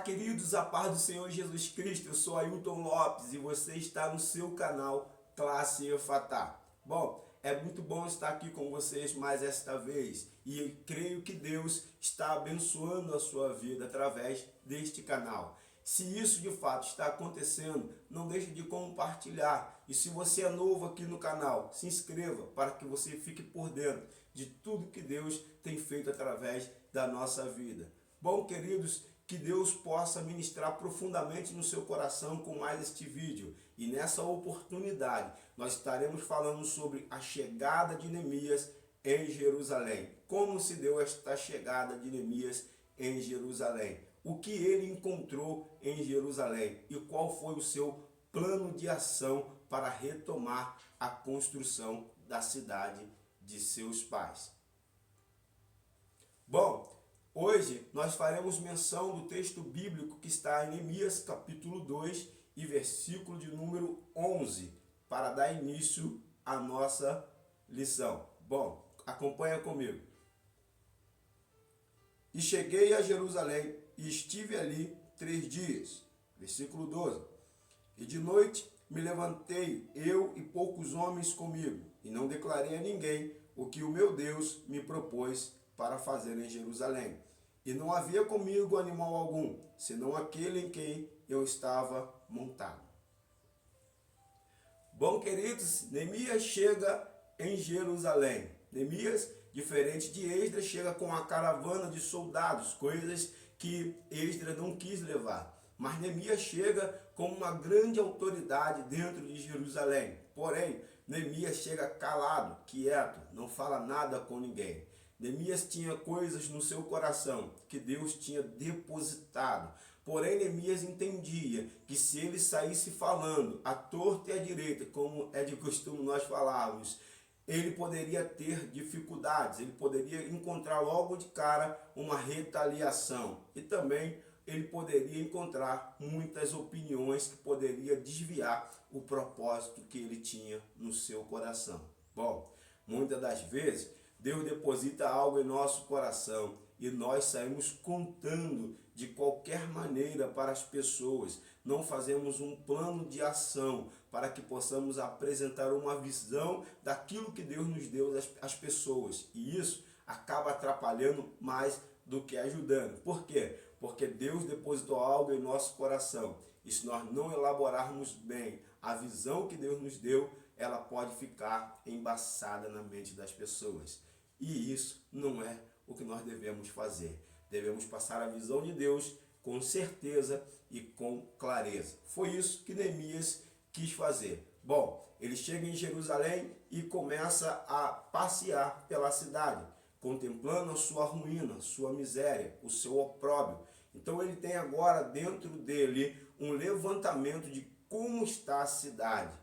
queridos, a paz do Senhor Jesus Cristo. Eu sou Ailton Lopes e você está no seu canal Classe Efatá. Bom, é muito bom estar aqui com vocês mais esta vez e eu creio que Deus está abençoando a sua vida através deste canal. Se isso de fato está acontecendo, não deixe de compartilhar. E se você é novo aqui no canal, se inscreva para que você fique por dentro de tudo que Deus tem feito através da nossa vida. Bom, queridos, que Deus possa ministrar profundamente no seu coração com mais este vídeo. E nessa oportunidade, nós estaremos falando sobre a chegada de Neemias em Jerusalém. Como se deu esta chegada de Neemias em Jerusalém? O que ele encontrou em Jerusalém? E qual foi o seu plano de ação para retomar a construção da cidade de seus pais? Bom, hoje nós faremos menção do texto bíblico que está em Neemias capítulo 2 e versículo de número 11, para dar início à nossa lição. Bom, acompanha comigo. E cheguei a Jerusalém e estive ali 3 dias. Versículo 12. E de noite me levantei, eu e poucos homens comigo, e não declarei a ninguém o que o meu Deus me propôs para fazer em Jerusalém. E não havia comigo animal algum, senão aquele em quem eu estava montado. Bom, queridos, Neemias chega em Jerusalém. Neemias, diferente de Esdras, chega com uma caravana de soldados, coisas que Esdras não quis levar. Mas Neemias chega com uma grande autoridade dentro de Jerusalém. Porém, Neemias chega calado, quieto, não fala nada com ninguém. Neemias tinha coisas no seu coração que Deus tinha depositado. Porém, Neemias entendia que se ele saísse falando à torta e à direita, como é de costume nós falarmos, ele poderia ter dificuldades, ele poderia encontrar logo de cara uma retaliação. E também ele poderia encontrar muitas opiniões que poderia desviar o propósito que ele tinha no seu coração. Bom, muitas das vezes Deus deposita algo em nosso coração e nós saímos contando de qualquer maneira para as pessoas. Não fazemos um plano de ação para que possamos apresentar uma visão daquilo que Deus nos deu às pessoas. E isso acaba atrapalhando mais do que ajudando. Por quê? Porque Deus depositou algo em nosso coração. E se nós não elaborarmos bem a visão que Deus nos deu, ela pode ficar embaçada na mente das pessoas. E isso não é o que nós devemos fazer. Devemos passar a visão de Deus com certeza e com clareza. Foi isso que Neemias quis fazer. Bom, ele chega em Jerusalém e começa a passear pela cidade, contemplando a sua ruína, sua miséria, o seu opróbrio. Então ele tem agora dentro dele um levantamento de como está a cidade.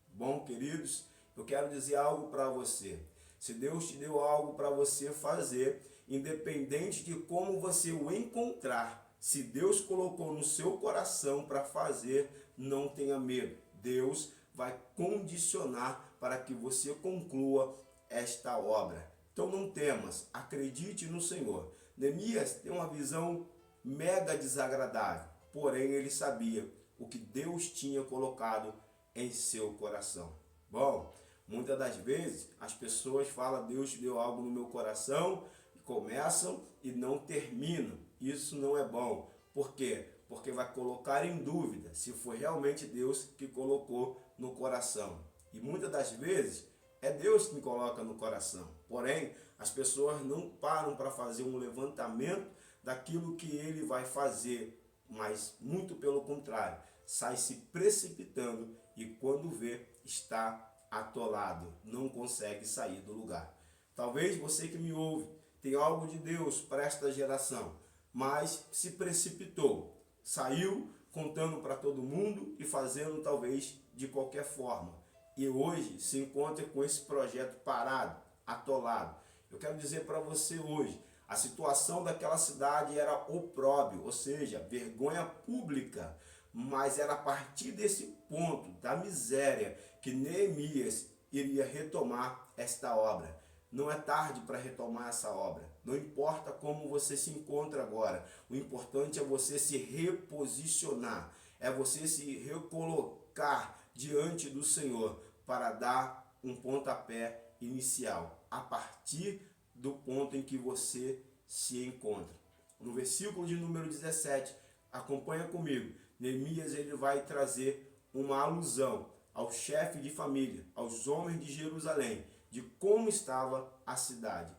Bom, queridos, eu quero dizer algo para você. Se Deus te deu algo para você fazer, independente de como você o encontrar, se Deus colocou no seu coração para fazer, não tenha medo. Deus vai condicionar para que você conclua esta obra. Então não temas, acredite no Senhor. Neemias tem uma visão mega desagradável, porém ele sabia o que Deus tinha colocado em seu coração. Bom, muitas das vezes as pessoas falam, Deus deu algo no meu coração, e começam e não terminam. Isso não é bom. Por quê? Porque vai colocar em dúvida se foi realmente Deus que colocou no coração. E muitas das vezes é Deus que coloca no coração. Porém, as pessoas não param para fazer um levantamento daquilo que ele vai fazer, mas muito pelo contrário, sai se precipitando e quando vê, está atolado, não consegue sair do lugar. Talvez você que me ouve tenha algo de Deus para esta geração, mas se precipitou, saiu contando para todo mundo e fazendo talvez de qualquer forma. E hoje se encontra com esse projeto parado, atolado. Eu quero dizer para você hoje, a situação daquela cidade era opróbrio, ou seja, vergonha pública. Mas era a partir desse ponto da miséria que Neemias iria retomar esta obra. não é tarde para retomar essa obra. Não importa como você se encontra agora. O importante é você se reposicionar. É você se recolocar diante do Senhor para dar um pontapé inicial. A partir do ponto em que você se encontra. No versículo de número 17, acompanha comigo. Neemias ele vai trazer uma alusão ao chefe de família, aos homens de Jerusalém, de como estava a cidade.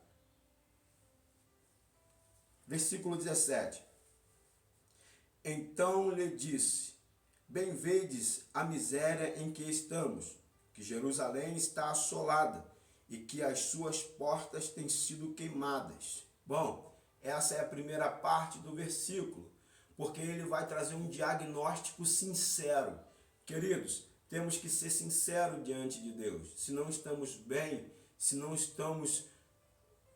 Versículo 17. Então lhe disse: bem vedes a miséria em que estamos, que Jerusalém está assolada e que as suas portas têm sido queimadas. Bom, essa é a primeira parte do versículo, porque ele vai trazer um diagnóstico sincero. Queridos, temos que ser sinceros diante de Deus. Se não estamos bem, se não estamos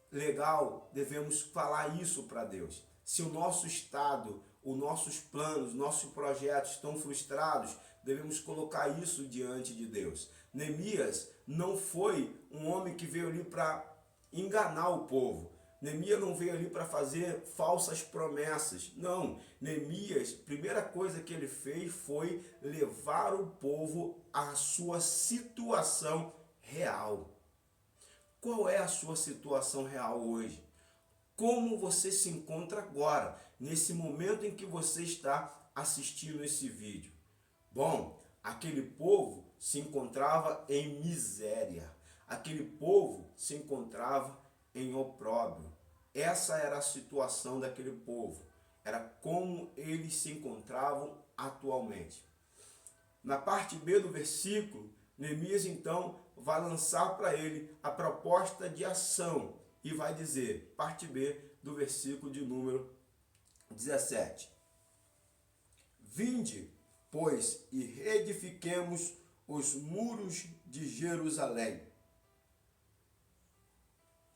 legal, devemos falar isso para Deus. Se o nosso estado, os nossos planos, nossos projetos estão frustrados, devemos colocar isso diante de Deus. Neemias não foi um homem que veio ali para enganar o povo. Neemias não veio ali para fazer falsas promessas. Não, Neemias, primeira coisa que ele fez foi levar o povo à sua situação real. Qual é a sua situação real hoje? Como você se encontra agora, nesse momento em que você está assistindo esse vídeo? Bom, aquele povo se encontrava em miséria. Aquele povo se encontrava em opróbrio. Essa era a situação daquele povo. Era como eles se encontravam atualmente. Na parte B do versículo, Neemias então vai lançar para ele a proposta de ação e vai dizer, parte B do versículo de número 17. Vinde, pois, e reedifiquemos os muros de Jerusalém.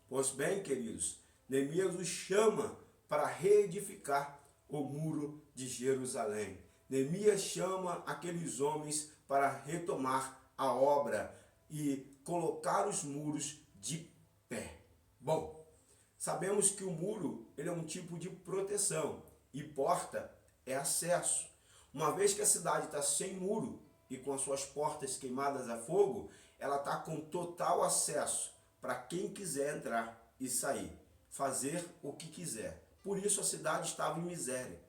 Pois bem, queridos, Neemias os chama para reedificar o muro de Jerusalém. Neemias chama aqueles homens para retomar a obra e colocar os muros de pé. Bom, sabemos que o muro ele é um tipo de proteção e porta é acesso. Uma vez que a cidade está sem muro e com as suas portas queimadas a fogo, ela está com total acesso para quem quiser entrar e sair, fazer o que quiser. Por isso a cidade estava em miséria.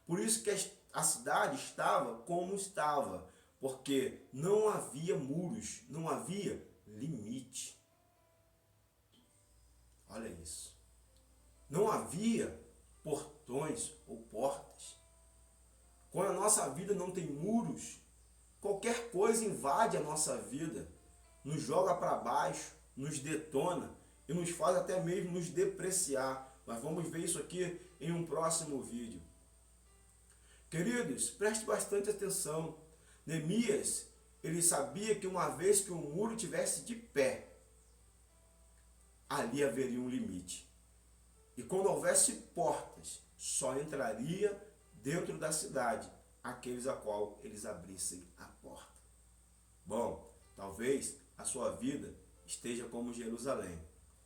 Por isso que a cidade estava como estava, porque não havia muros, não havia limite. Olha isso. Não havia portões ou portas. Quando a nossa vida não tem muros, qualquer coisa invade a nossa vida, nos joga para baixo, nos detona e nos faz até mesmo nos depreciar. Mas vamos ver isso aqui em um próximo vídeo. Queridos, preste bastante atenção. Neemias, ele sabia que uma vez que o muro estivesse de pé, ali haveria um limite. E quando houvesse portas, só entraria dentro da cidade aqueles a qual eles abrissem a porta. Bom, talvez a sua vida esteja como Jerusalém,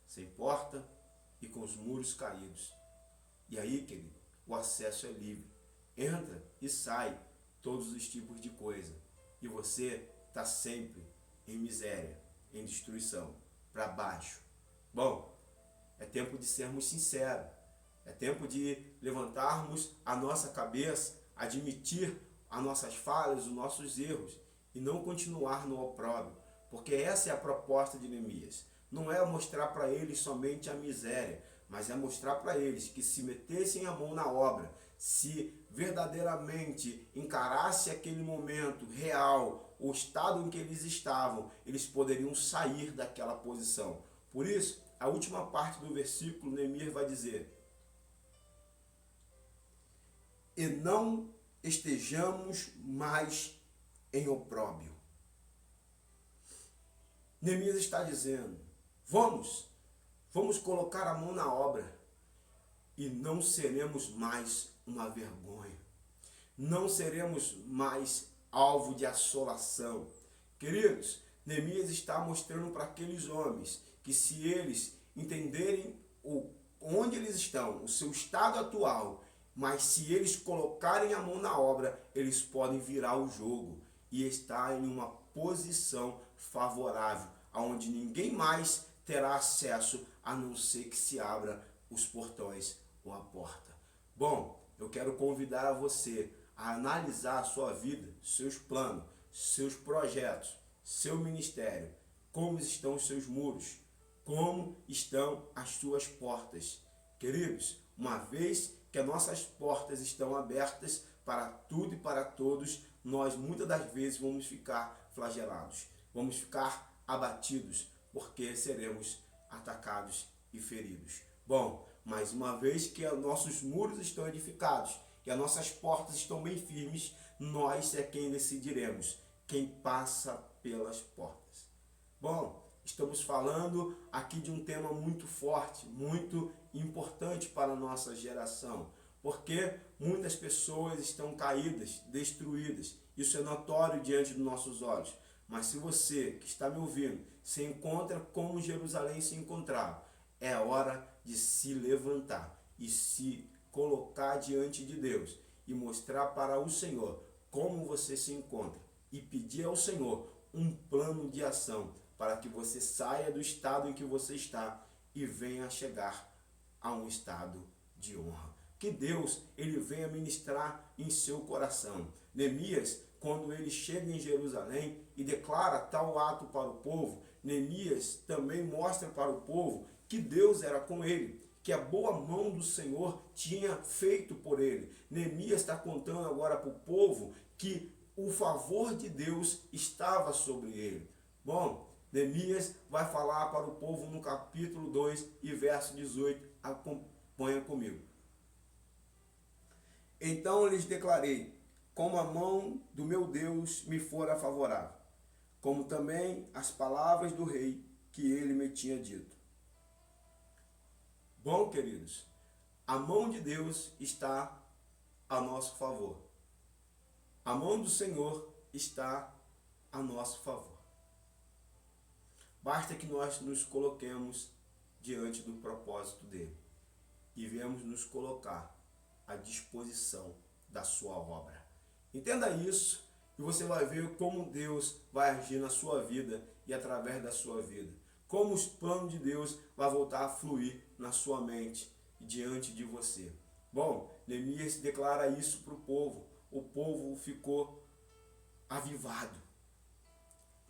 sem porta e com os muros caídos. E aí, querido, o acesso é livre. Entra e sai todos os tipos de coisa. E você está sempre em miséria, em destruição, para baixo. Bom, é tempo de sermos sinceros. É tempo de levantarmos a nossa cabeça, admitir as nossas falhas, os nossos erros e não continuar no opróbrio. Porque essa é a proposta de Neemias. Não é mostrar para eles somente a miséria, mas é mostrar para eles que se metessem a mão na obra, se verdadeiramente encarasse aquele momento real, o estado em que eles estavam, eles poderiam sair daquela posição. Por isso, a última parte do versículo, Neemias vai dizer: e não estejamos mais em opróbrio. Neemias está dizendo, vamos colocar a mão na obra e não seremos mais uma vergonha. Não seremos mais alvo de assolação. Queridos, Neemias está mostrando para aqueles homens que se eles entenderem onde eles estão, o seu estado atual, mas se eles colocarem a mão na obra, eles podem virar o jogo e estar em uma posição favorável, onde ninguém mais terá acesso a não ser que se abra os portões ou a porta. Bom, eu quero convidar a você a analisar a sua vida, seus planos, seus projetos, seu ministério, como estão os seus muros, como estão as suas portas. Queridos, uma vez que as nossas portas estão abertas para tudo e para todos, nós muitas das vezes vamos ficar flagelados, vamos ficar abatidos, porque seremos atacados e feridos. Bom, mas uma vez que os nossos muros estão edificados e as nossas portas estão bem firmes, nós é quem decidiremos, quem passa pelas portas. Bom, estamos falando aqui de um tema muito forte, muito importante para a nossa geração, porque muitas pessoas estão caídas, destruídas. Isso é notório diante dos nossos olhos. Mas se você que está me ouvindo se encontra como Jerusalém se encontrava, é hora de se levantar e se colocar diante de Deus e mostrar para o Senhor como você se encontra e pedir ao Senhor um plano de ação para que você saia do estado em que você está e venha chegar a um estado de honra. Que Deus ele venha ministrar em seu coração. Neemias, quando ele chega em Jerusalém e declara tal ato para o povo, Neemias também mostra para o povo que Deus era com ele, que a boa mão do Senhor tinha feito por ele. Neemias está contando agora para o povo que o favor de Deus estava sobre ele. Bom, Neemias vai falar para o povo no capítulo 2 e verso 18. Acompanha comigo. Então lhes declarei, como a mão do meu Deus me fora favorável, como também as palavras do rei que ele me tinha dito. Bom, queridos, a mão de Deus está a nosso favor. A mão do Senhor está a nosso favor. Basta que nós nos coloquemos diante do propósito dele e viemos nos colocar à disposição da sua obra. Entenda isso e você vai ver como Deus vai agir na sua vida e através da sua vida. Como os planos de Deus vão voltar a fluir na sua mente e diante de você. Bom, Neemias declara isso para o povo. O povo ficou avivado.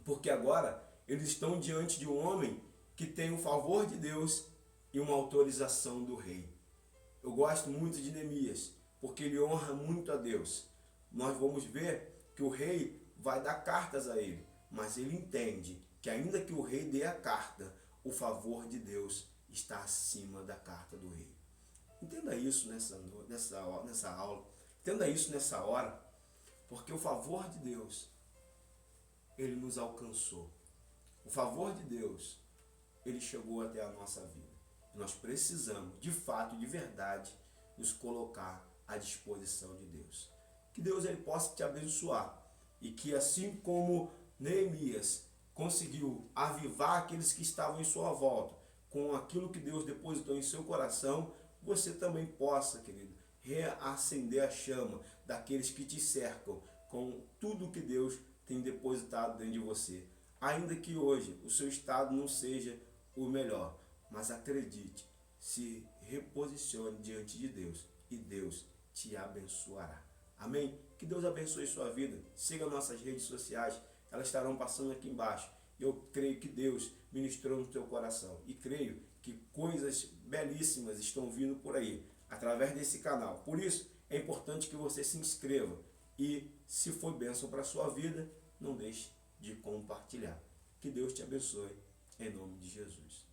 Porque agora eles estão diante de um homem que tem o favor de Deus e uma autorização do rei. Eu gosto muito de Neemias, porque ele honra muito a Deus. Nós vamos ver que o rei vai dar cartas a ele, mas ele entende que ainda que o rei dê a carta, o favor de Deus está acima da carta do rei. Entenda isso nessa aula, entenda isso nessa hora, porque o favor de Deus, ele nos alcançou. O favor de Deus, ele chegou até a nossa vida. E nós precisamos, de fato, de verdade, nos colocar à disposição de Deus. Que Deus ele possa te abençoar e que assim como Neemias conseguiu avivar aqueles que estavam em sua volta com aquilo que Deus depositou em seu coração, você também possa, querido, reacender a chama daqueles que te cercam com tudo que Deus tem depositado dentro de você. Ainda que hoje o seu estado não seja o melhor, mas acredite, se reposicione diante de Deus e Deus te abençoará. Amém? Que Deus abençoe sua vida. Siga nossas redes sociais, elas estarão passando aqui embaixo. Eu creio que Deus ministrou no teu coração e creio que coisas belíssimas estão vindo por aí, através desse canal. Por isso, é importante que você se inscreva e, se for bênção para a sua vida, não deixe de compartilhar. Que Deus te abençoe, em nome de Jesus.